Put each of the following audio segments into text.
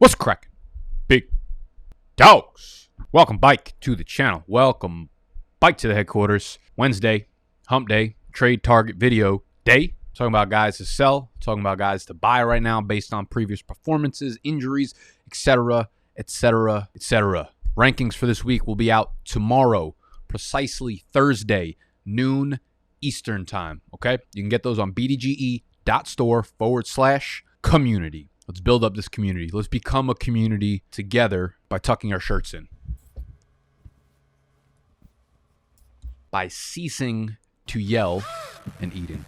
What's cracking, big dogs? Welcome back to the channel. Welcome back to the headquarters. Wednesday, hump day, trade target video day. Talking about guys to sell, talking about guys to buy right now based on previous performances, injuries, etc., etc., etc. Rankings for this week will be out tomorrow, precisely Thursday, noon Eastern time. Okay? You can get those on bdge.store/community. Let's build up this community. Let's become a community together by tucking our shirts in. By ceasing to yell and eating.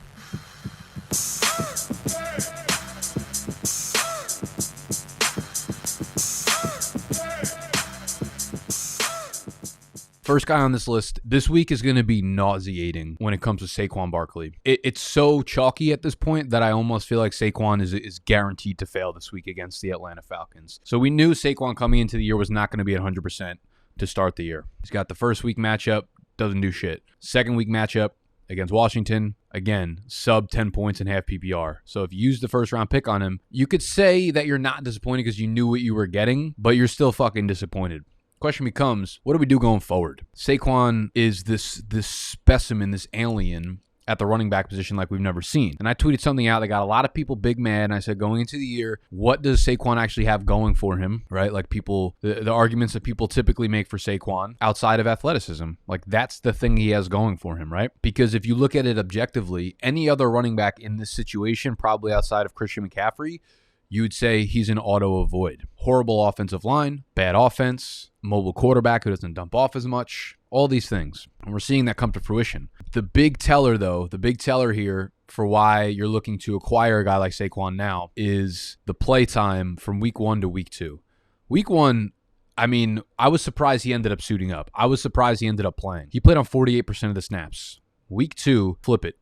First guy on this list this week is going to be nauseating when it comes to Saquon Barkley. It's so chalky at this point that I almost feel like Saquon is guaranteed to fail this week against the Atlanta Falcons. So we knew Saquon coming into the year was not going to be at 100% to start the year. He's got the first week matchup, doesn't do shit. Second week matchup against Washington, again, sub 10 points in half PPR. So if you use the first round pick on him, you could say that you're not disappointed because you knew what you were getting, but you're still fucking disappointed. Question becomes, what do we do going forward? Saquon is this specimen, this alien at the running back position like we've never seen. And I tweeted something out that got a lot of people big mad. And I said, going into the year, what does Saquon actually have going for him, right? Like people, the arguments that people typically make for Saquon outside of athleticism, like that's the thing he has going for him, right? Because if you look at it objectively, any other running back in this situation, probably outside of Christian McCaffrey, you would say he's an auto avoid. Horrible offensive line, bad offense, mobile quarterback who doesn't dump off as much, all these things. And we're seeing that come to fruition. The big teller, though, the big teller here for why you're looking to acquire a guy like Saquon now is the play time from week 1 to week 2. Week 1, I mean, I was surprised he ended up suiting up. I was surprised he ended up playing. He played on 48% of the snaps. Week 2, flip it,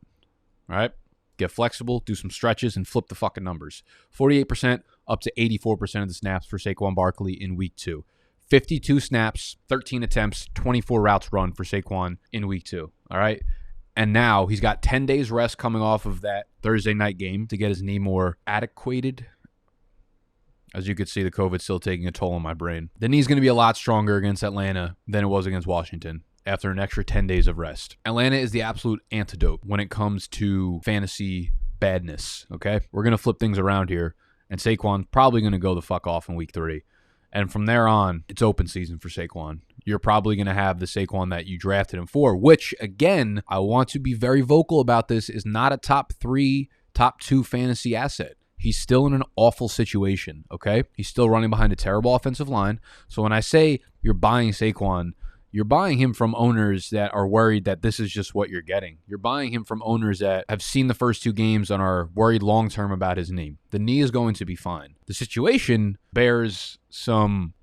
all right? Get flexible, do some stretches, and flip the fucking numbers. 48% up to 84% of the snaps for Saquon Barkley in week 2. 52 snaps, 13 attempts, 24 routes run for Saquon in week 2. All right? And now he's got 10 days rest coming off of that Thursday night game to get his knee more adequated. As you can see, the COVID's still taking a toll on my brain. The knee's going to be a lot stronger against Atlanta than it was against Washington after an extra 10 days of rest. Atlanta is the absolute antidote when it comes to fantasy badness, okay? We're going to flip things around here, and Saquon's probably going to go the fuck off in week 3. And from there on, it's open season for Saquon. You're probably going to have the Saquon that you drafted him for, which, again, I want to be very vocal about this, is not a top 3, top 2 fantasy asset. He's still in an awful situation, okay? He's still running behind a terrible offensive line. So when I say you're buying Saquon, you're buying him from owners that are worried that this is just what you're getting. You're buying him from owners that have seen the first 2 games and are worried long-term about his knee. The knee is going to be fine. The situation bears some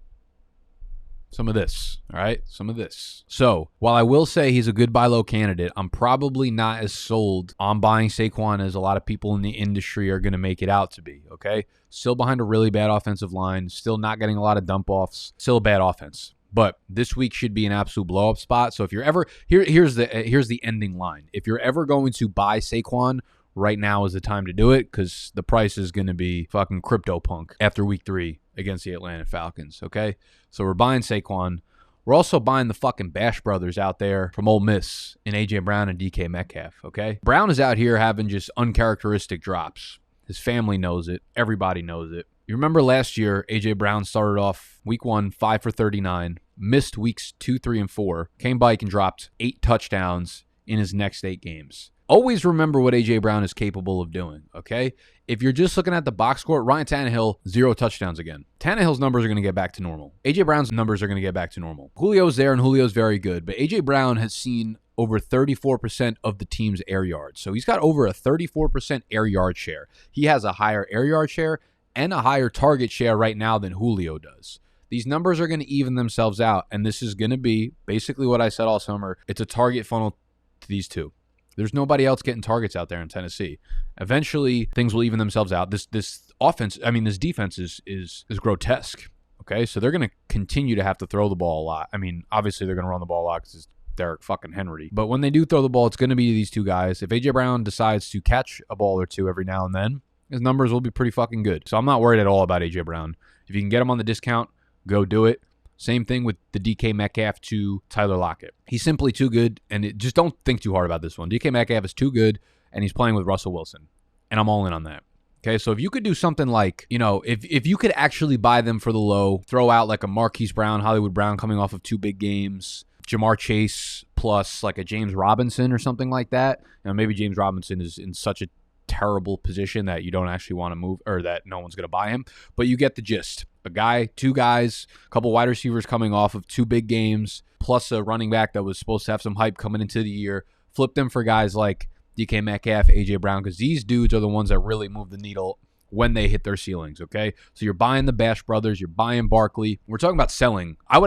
of this, all right? Some of this. So while I will say he's a good buy low candidate, I'm probably not as sold on buying Saquon as a lot of people in the industry are going to make it out to be, okay? Still behind a really bad offensive line, still not getting a lot of dump-offs, still a bad offense. But this week should be an absolute blow-up spot. So if you're ever here's the ending line. If you're ever going to buy Saquon, right now is the time to do it because the price is going to be fucking CryptoPunk after week 3 against the Atlanta Falcons. Okay, so we're buying Saquon. We're also buying the fucking Bash Brothers out there from Ole Miss in AJ Brown and DK Metcalf. Okay, Brown is out here having just uncharacteristic drops. His family knows it. Everybody knows it. You remember last year, A.J. Brown started off week 1, 5 for 39, missed weeks 2, 3, and 4, came back and dropped 8 touchdowns in his next 8 games. Always remember what A.J. Brown is capable of doing, okay? If you're just looking at the box score, Ryan Tannehill, 0 touchdowns again. Tannehill's numbers are going to get back to normal. A.J. Brown's numbers are going to get back to normal. Julio's there, and Julio's very good, but A.J. Brown has seen over 34% of the team's air yards. So he's got over a 34% air yard share. He has a higher air yard share and a higher target share right now than Julio does. These numbers are going to even themselves out, and this is going to be basically what I said all summer. It's a target funnel to these two. There's nobody else getting targets out there in Tennessee. Eventually, things will even themselves out. This offense, this defense is grotesque, okay? So they're going to continue to have to throw the ball a lot. I mean, obviously they're going to run the ball a lot because it's Derek fucking Henry. But when they do throw the ball, it's going to be these two guys. If A.J. Brown decides to catch a ball or two every now and then, his numbers will be pretty fucking good. So I'm not worried at all about A.J. Brown. If you can get him on the discount, go do it. Same thing with the DK Metcalf to Tyler Lockett. He's simply too good, and just don't think too hard about this one. DK Metcalf is too good, and he's playing with Russell Wilson, and I'm all in on that. Okay, so if you could do something like, if you could actually buy them for the low, throw out like a Marquise Brown, Hollywood Brown coming off of 2 big games, Jamar Chase plus like a James Robinson or something like that. Maybe James Robinson is in such a terrible position that you don't actually want to move, or that no one's going to buy him, but you get the gist. A guy, 2 guys, a couple wide receivers coming off of 2 big games, plus a running back that was supposed to have some hype coming into the year. Flip them for guys like DK Metcalf, AJ Brown, because these dudes are the ones that really move the needle when they hit their ceilings, okay? So you're buying the Bash brothers, you're buying Barkley. We're talking about selling. I'll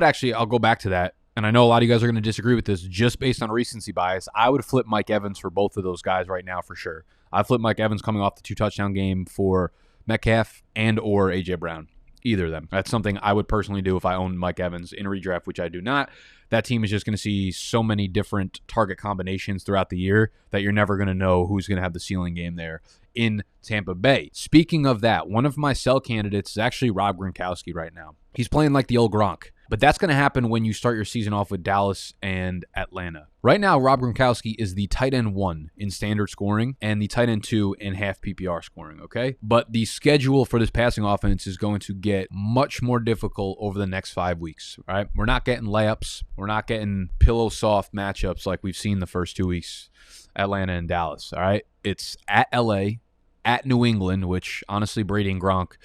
go back to that, and I know a lot of you guys are going to disagree with this just based on recency bias. I would flip Mike Evans for both of those guys right now for sure. I flip Mike Evans coming off the 2-touchdown game for Metcalf and or AJ Brown. Either of them. That's something I would personally do if I owned Mike Evans in a redraft, which I do not. That team is just going to see so many different target combinations throughout the year that you're never going to know who's going to have the ceiling game there in Tampa Bay. Speaking of that, one of my sell candidates is actually Rob Gronkowski right now. He's playing like the old Gronk. But that's going to happen when you start your season off with Dallas and Atlanta. Right now, Rob Gronkowski is the tight end 1 in standard scoring and the tight end 2 in half PPR scoring, okay? But the schedule for this passing offense is going to get much more difficult over the next 5 weeks, all right? We're not getting layups. We're not getting pillow soft matchups like we've seen the first 2 weeks, Atlanta and Dallas, all right? It's at LA, at New England, which honestly, Brady and Gronk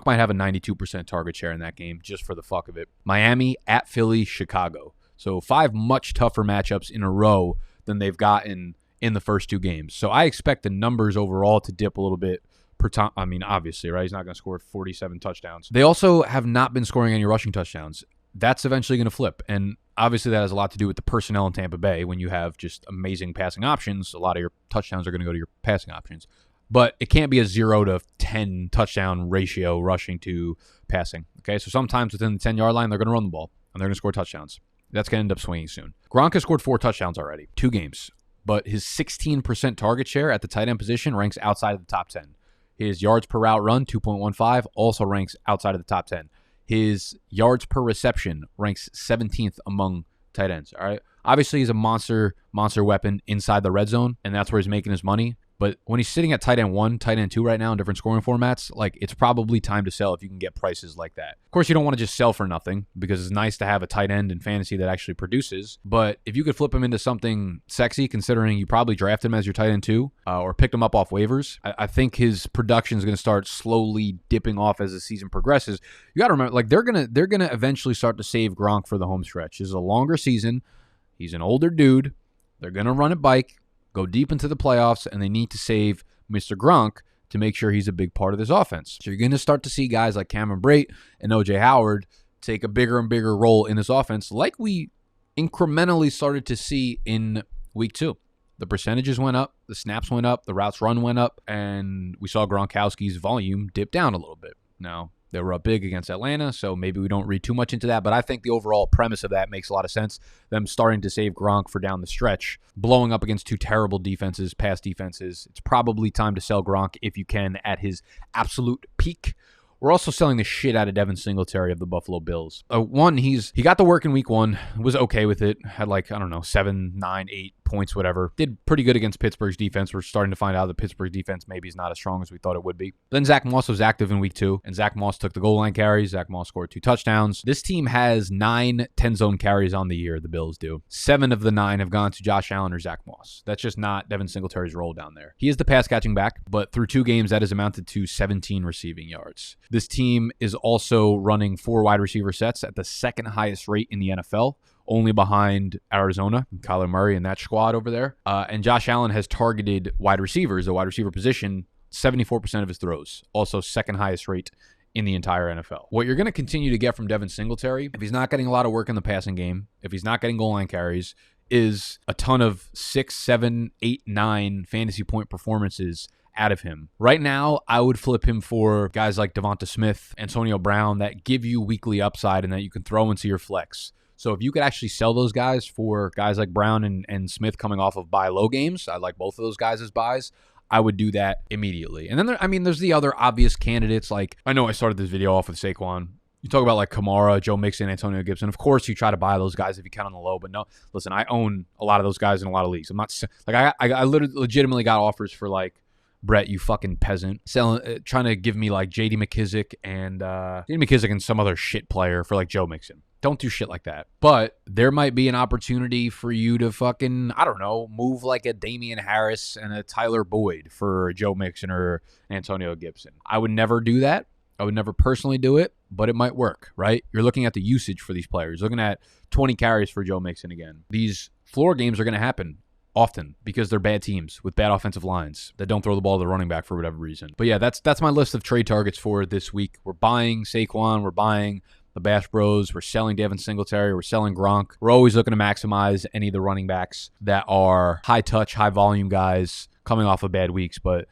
might have a 92% target share in that game just for the fuck of it. Miami, at Philly, Chicago. So 5 much tougher matchups in a row than they've gotten in the first 2 games. So I expect the numbers overall to dip a little bit per time. I mean, obviously, right? He's not going to score 47 touchdowns. They also have not been scoring any rushing touchdowns. That's eventually going to flip. And obviously that has a lot to do with the personnel in Tampa Bay. When you have just amazing passing options, a lot of your touchdowns are going to go to your passing options. But it can't be a 0 to 10 touchdown ratio rushing to passing. Okay, so sometimes within the 10-yard line, they're going to run the ball, and they're going to score touchdowns. That's going to end up swinging soon. Gronk has scored 4 touchdowns already, 2 games. But his 16% target share at the tight end position ranks outside of the top 10. His yards per route run, 2.15, also ranks outside of the top 10. His yards per reception ranks 17th among tight ends, all right? Obviously, he's a monster weapon inside the red zone, and that's where he's making his money. But when he's sitting at tight end 1, tight end 2 right now in different scoring formats, like, it's probably time to sell if you can get prices like that. Of course, you don't want to just sell for nothing because it's nice to have a tight end in fantasy that actually produces. But if you could flip him into something sexy, considering you probably drafted him as your tight end 2 or picked him up off waivers, I think his production is going to start slowly dipping off as the season progresses. You got to remember, like, they're gonna eventually start to save Gronk for the home stretch. This is a longer season. He's an older dude. They're going to run it bike, go deep into the playoffs, and they need to save Mr. Gronk to make sure he's a big part of this offense. So you're going to start to see guys like Cameron Brate and O.J. Howard take a bigger and bigger role in this offense, like we incrementally started to see in week 2. The percentages went up, the snaps went up, the routes run went up, and we saw Gronkowski's volume dip down a little bit. Now, they were up big against Atlanta, so maybe we don't read too much into that, but I think the overall premise of that makes a lot of sense. Them starting to save Gronk for down the stretch, blowing up against 2 terrible defenses, pass defenses. It's probably time to sell Gronk if you can at his absolute peak. We're also selling the shit out of Devin Singletary of the Buffalo Bills. He got to work in week 1, was okay with it, had 7, 9, 8 points, whatever. Did pretty good against Pittsburgh's defense. We're starting to find out that Pittsburgh's defense maybe is not as strong as we thought it would be. Then Zach Moss was active in week 2, and Zach Moss took the goal line carries. Zach Moss scored 2 touchdowns. This team has 9 10-zone carries on the year, the Bills do. 7 of the 9 have gone to Josh Allen or Zach Moss. That's just not Devin Singletary's role down there. He is the pass-catching back, but through 2 games, that has amounted to 17 receiving yards. This team is also running 4 wide receiver sets at the second highest rate in the NFL, only behind Arizona, Kyler Murray and that squad over there. And Josh Allen has targeted wide receivers, the wide receiver position, 74% of his throws, also second highest rate in the entire NFL. What you're going to continue to get from Devin Singletary, if he's not getting a lot of work in the passing game, if he's not getting goal line carries, is a ton of 6, 7, 8, 9 fantasy point performances out of him. Right now, I would flip him for guys like Devonta Smith, Antonio Brown, that give you weekly upside and that you can throw into your flex. So if you could actually sell those guys for guys like Brown and Smith coming off of buy low games, I like both of those guys as buys, I would do that immediately. And then, there's the other obvious candidates. Like, I know I started this video off with Saquon. You talk about like Kamara, Joe Mixon, Antonio Gibson. Of course, you try to buy those guys if you can on the low. But no, listen, I own a lot of those guys in a lot of leagues. I'm not like I literally legitimately got offers for like Brett, you fucking peasant, trying to give me like J.D. McKissick and some other shit player for like Joe Mixon. Don't do shit like that. But there might be an opportunity for you to fucking, I don't know, move like a Damian Harris and a Tyler Boyd for Joe Mixon or Antonio Gibson. I would never do that. I would never personally do it, but it might work, right? You're looking at the usage for these players. Looking at 20 carries for Joe Mixon again. These floor games are going to happen often because they're bad teams with bad offensive lines that don't throw the ball to the running back for whatever reason. But yeah, that's my list of trade targets for this week. We're buying Saquon. We're buying the Bash Bros. We're selling Devin Singletary. We're selling Gronk. We're always looking to maximize any of the running backs that are high touch, high volume guys coming off of bad weeks. But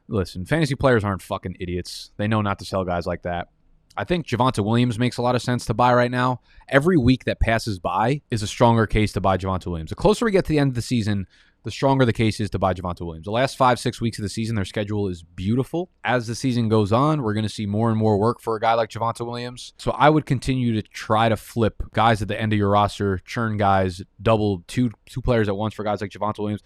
listen, fantasy players aren't fucking idiots. They know not to sell guys like that. I think Javonte Williams makes a lot of sense to buy right now. Every week that passes by is a stronger case to buy Javonte Williams. The closer we get to the end of the season, the stronger the case is to buy Javonte Williams. The last 5-6 weeks of the season, their schedule is beautiful. As the season goes on, we're going to see more and more work for a guy like Javonte Williams. So I would continue to try to flip guys at the end of your roster, churn guys, double two players at once for guys like Javonte Williams.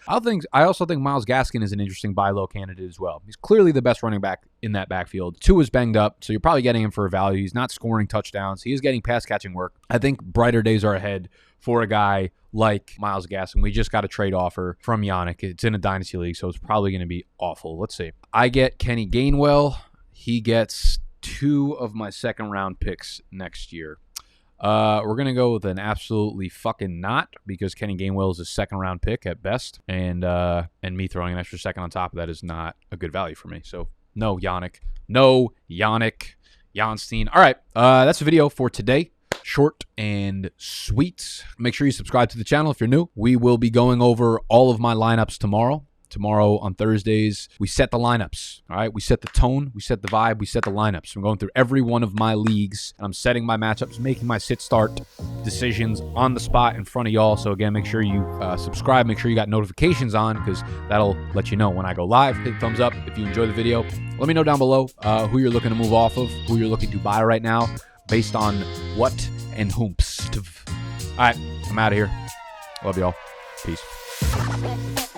I also think Myles Gaskin is an interesting buy low candidate as well. He's clearly the best running back in that backfield. Tua is banged up, so you're probably getting him for a value. He's not scoring touchdowns. He is getting pass catching work. I think brighter days are ahead for a guy like Myles Gaskin. We just got a trade offer from Yannick. It's in a dynasty league, so it's probably going to be awful. Let's see. I get Kenny Gainwell. He gets 2 of my second-round picks next year. We're going to go with an absolutely fucking not, because Kenny Gainwell is a second-round pick at best, and me throwing an extra second on top of that is not a good value for me. So no Yannick. No Yannick. Janstein. All right, that's the video for today. Short and sweet. Make sure you subscribe to the channel if you're new. We will be going over all of my lineups tomorrow. Tomorrow on Thursdays, we set the lineups. All right, we set the tone, we set the vibe, we set the lineups. I'm going through every one of my leagues, and I'm setting my matchups, making my sit-start decisions on the spot in front of y'all. So again, make sure you subscribe. Make sure you got notifications on, because that'll let you know when I go live. Hit the thumbs up if you enjoy the video. Let me know down below who you're looking to move off of, who you're looking to buy right now, based on what and whomst. All right, I'm out of here. Love y'all. Peace.